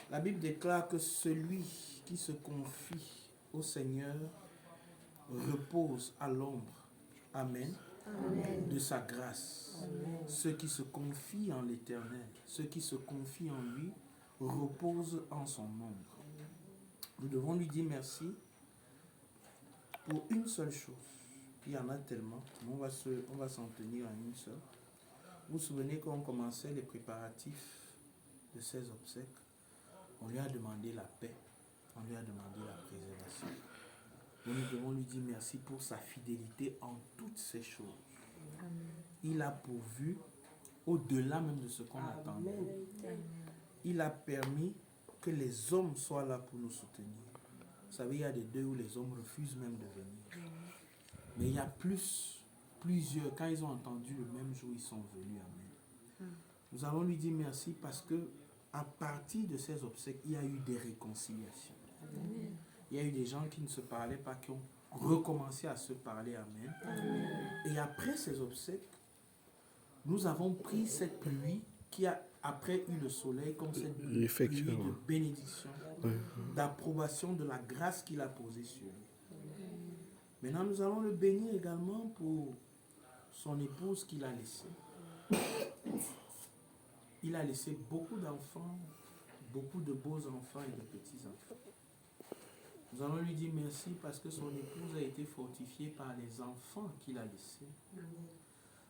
La Bible déclare que celui qui se confie au Seigneur repose à l'ombre, amen, de sa grâce. Amen. Ceux qui se confient en l'Éternel, ceux qui se confient en lui, reposent en son ombre. Nous devons lui dire merci pour une seule chose. Il y en a tellement, on va s'en tenir à une seule. Vous vous souvenez quand on commençait les préparatifs de ces obsèques, on lui a demandé la paix, on lui a demandé la préservation. Nous devons lui dire merci pour sa fidélité en toutes ces choses. Amen. Il a pourvu au-delà même de ce qu'on attendait. Il a permis que les hommes soient là pour nous soutenir. Vous savez, il y a des deuils où les hommes refusent même de venir. Mais il y a plusieurs, quand ils ont entendu le même jour, ils sont venus. Amen. Nous allons lui dire merci parce que à partir de ces obsèques, il y a eu des réconciliations. Amen. Il y a eu des gens qui ne se parlaient pas, qui ont recommencé à se parler. Amen. Amen. Et après ces obsèques, nous avons pris cette pluie qui a après eu le soleil comme cette pluie de bénédiction, d'approbation de la grâce qu'il a posée sur lui. Maintenant, nous allons le bénir également pour son épouse qu'il a laissée. Il a laissé beaucoup d'enfants, beaucoup de beaux enfants et de petits enfants. Nous allons lui dire merci parce que son épouse a été fortifiée par les enfants qu'il a laissés.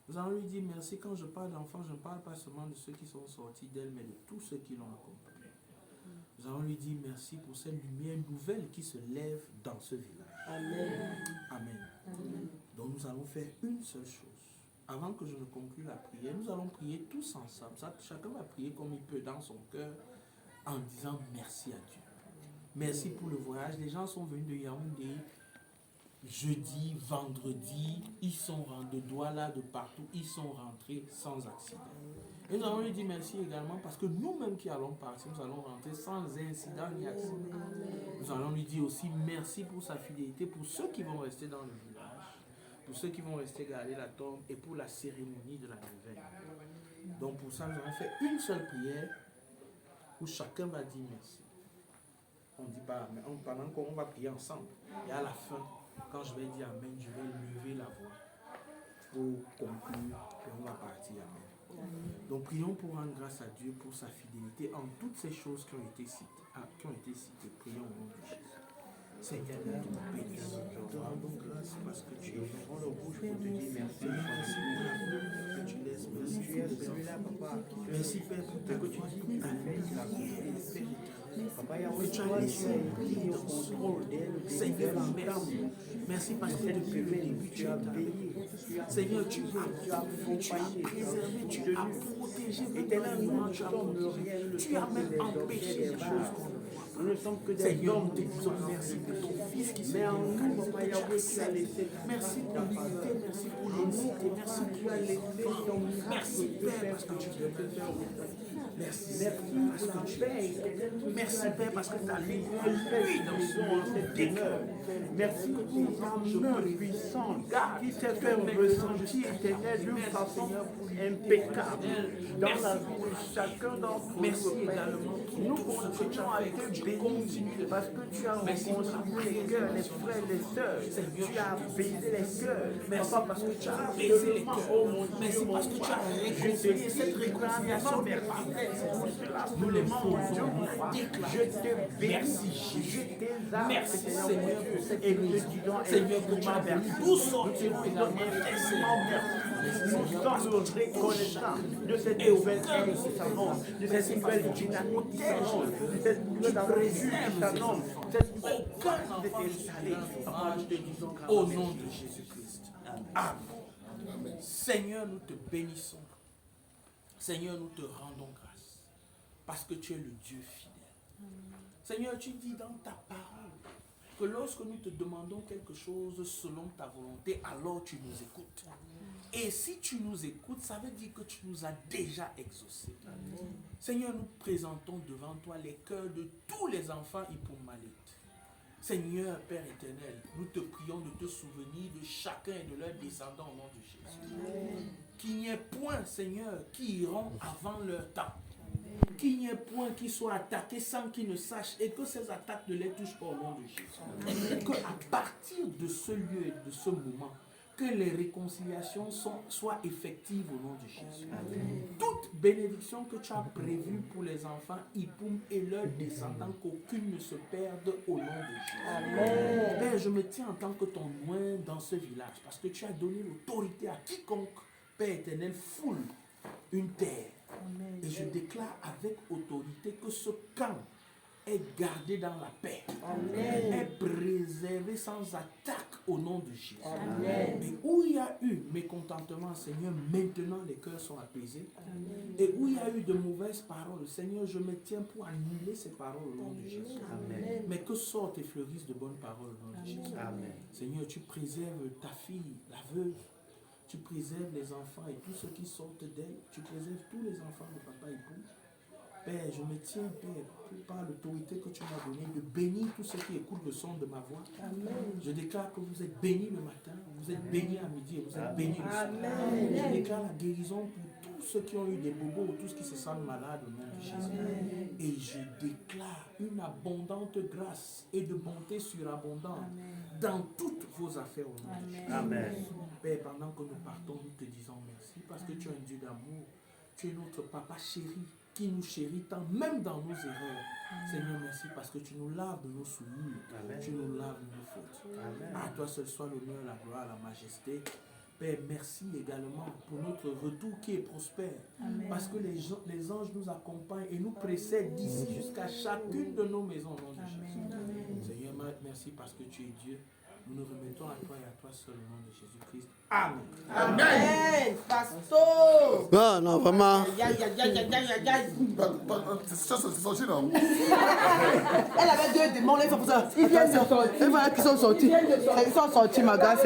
Nous allons lui dire merci. Quand je parle d'enfants, je ne parle pas seulement de ceux qui sont sortis d'elle, mais de tous ceux qui l'ont accompagné. Nous allons lui dire merci pour cette lumière nouvelle qui se lève dans ce village. Amen. Amen. Amen. Donc nous allons faire une seule chose. Avant que je ne conclue la prière, nous allons prier tous ensemble. Chacun va prier comme il peut dans son cœur en disant merci à Dieu. Merci pour le voyage. Les gens sont venus de Yaoundé jeudi, vendredi. Ils sont rentrés de Douala, de partout. Ils sont rentrés sans accident. Et nous allons lui dire merci également parce que nous-mêmes qui allons partir, nous allons rentrer sans incident ni accident. Nous allons lui dire aussi merci pour sa fidélité, pour ceux qui vont rester dans le village, pour ceux qui vont rester garder la tombe et pour la cérémonie de la nouvelle. Donc pour ça, nous allons faire une seule prière où chacun va dire merci. On ne dit pas amen. Pendant qu'on va prier ensemble, et à la fin, quand je vais dire amen, je vais lever la voix pour conclure et on va partir. Amen. Donc prions pour rendre grâce à Dieu pour sa fidélité en toutes ces choses qui ont été citées. Prions au nom de Jésus. Seigneur, nous te bénissons. Nous te rendons grâce parce que tu es dans le bouche pour te dire merci. Merci pour la que tu laisses. Merci, Père. Merci, Père, pour ta que tu dis. Amen. La vérité, Père éternel. que tu as laissé briller dans ce monde. Seigneur, merci. Merci parce que depuis le début, tu as veillé. Seigneur, tu as préservé, tu as protégé, éternellement, tu as protégé. Tu as même empêché les choses qu'on ne voit. Nous ne sommes que des hommes, nous te disons merci de ton Fils qui s'est laissé. Merci pour l'unité, merci pour l'unité, merci pour la laissé. Merci Père parce que tu veux faire. Merci parce que tu es. Merci Père parce que tu as lui dans ce monde. Merci pour ta main puissante qui t'a fait ressentir éternel d'une façon impeccable dans la vie de chacun d'entre nous. Merci également. Nous continuons à te bénir parce que tu as réconcilié les cœurs, les frères, les sœurs. Tu as apaisé les cœurs. Merci parce que tu as apaisé les cœurs. Merci parce que tu as réconcilié cette réconciliation. Nous les mendions, je te bénis, je t'exalte. Merci Seigneur pour cette église. Seigneur, que tu as béni. Nous sortirons également nous sommes reconnaissants de cette nouvelle ère qui s'annonce, de cette nouvelle dynamique qui s'annonce, de cette nouvelle aventure qui s'annonce, cette nouvelle carte de t'installer. Nous te disons au nom de Jésus-Christ. Amen. Seigneur, nous te bénissons. Seigneur, nous te rendons grâce parce que tu es le Dieu fidèle. Seigneur, tu dis dans ta parole que lorsque nous te demandons quelque chose selon ta volonté, alors tu nous écoutes. Et si tu nous écoutes, ça veut dire que tu nous as déjà exaucés. Seigneur, nous présentons devant toi les cœurs de tous les enfants Ipoumalit. Seigneur, Père éternel, nous te prions de te souvenir de chacun et de leurs descendants au nom de Jésus. Qu'il n'y ait point, Seigneur, qui iront avant leur temps. Qu'il n'y ait point qui soient attaqués sans qu'ils ne sachent et que ces attaques ne les touchent pas au nom de Jésus. Que à partir de ce lieu et de ce moment, que les réconciliations soient effectives au nom de Jésus. Amen. Toute bénédiction que tu as prévue pour les enfants Ipoum et leurs descendants, qu'aucune ne se perde au nom de Jésus. Amen. Père, je me tiens en tant que ton loin dans ce village parce que tu as donné l'autorité à quiconque, Père éternel, foule une terre. Amen. Et je déclare avec autorité que ce camp est gardé dans la paix. Amen. Est préservé sans attaque au nom de Jésus. Amen. Et où il y a eu mécontentement, Seigneur, maintenant les cœurs sont apaisés. Amen. Et où il y a eu de mauvaises paroles, Seigneur, je me tiens pour annuler ces paroles au nom de Jésus. Amen. Mais que sortent et fleurissent de bonnes paroles au nom de Jésus. Amen. Seigneur, tu préserves ta fille, la veuve. Tu préserves les enfants et tous ceux qui sortent d'elle. Tu préserves tous les enfants de papa et Ipoum. Père, je me tiens, Père, par l'autorité que tu m'as donnée, de bénir tous ceux qui écoutent le son de ma voix. Amen. Je déclare que vous êtes bénis le matin, vous êtes bénis à midi et vous êtes bénis le soir. Je déclare la guérison pour tous ceux qui ont eu des bobos ou tous qui se sentent malades au nom de Jésus. Amen. Et je déclare une abondante grâce et de bonté surabondante dans toutes vos affaires au nom de Jésus. Amen. Père, pendant que nous partons, nous te disons merci parce que tu es un Dieu d'amour. Tu es notre papa chéri, qui nous chérit tant, même dans nos erreurs. Seigneur, merci parce que tu nous laves de nos souillures. Tu nous laves de nos fautes. Amen. À toi seul soit l'honneur, la gloire, la majesté. Père, merci également pour notre retour qui est prospère. Amen. Parce que les anges nous accompagnent et nous précèdent d'ici jusqu'à chacune de nos maisons au nom de Jésus. Seigneur, merci parce que tu es Dieu. Nous nous remettons à toi et à toi seul au nom de Jésus-Christ. Amen. Amen. Pasteur. Non, non, vraiment. C'est sorti, non? Elle avait deux démons, ils sont sortis. Ils viennent de sortir. Et voilà qu'ils sont sortis. Ils sont sortis, ma grâce.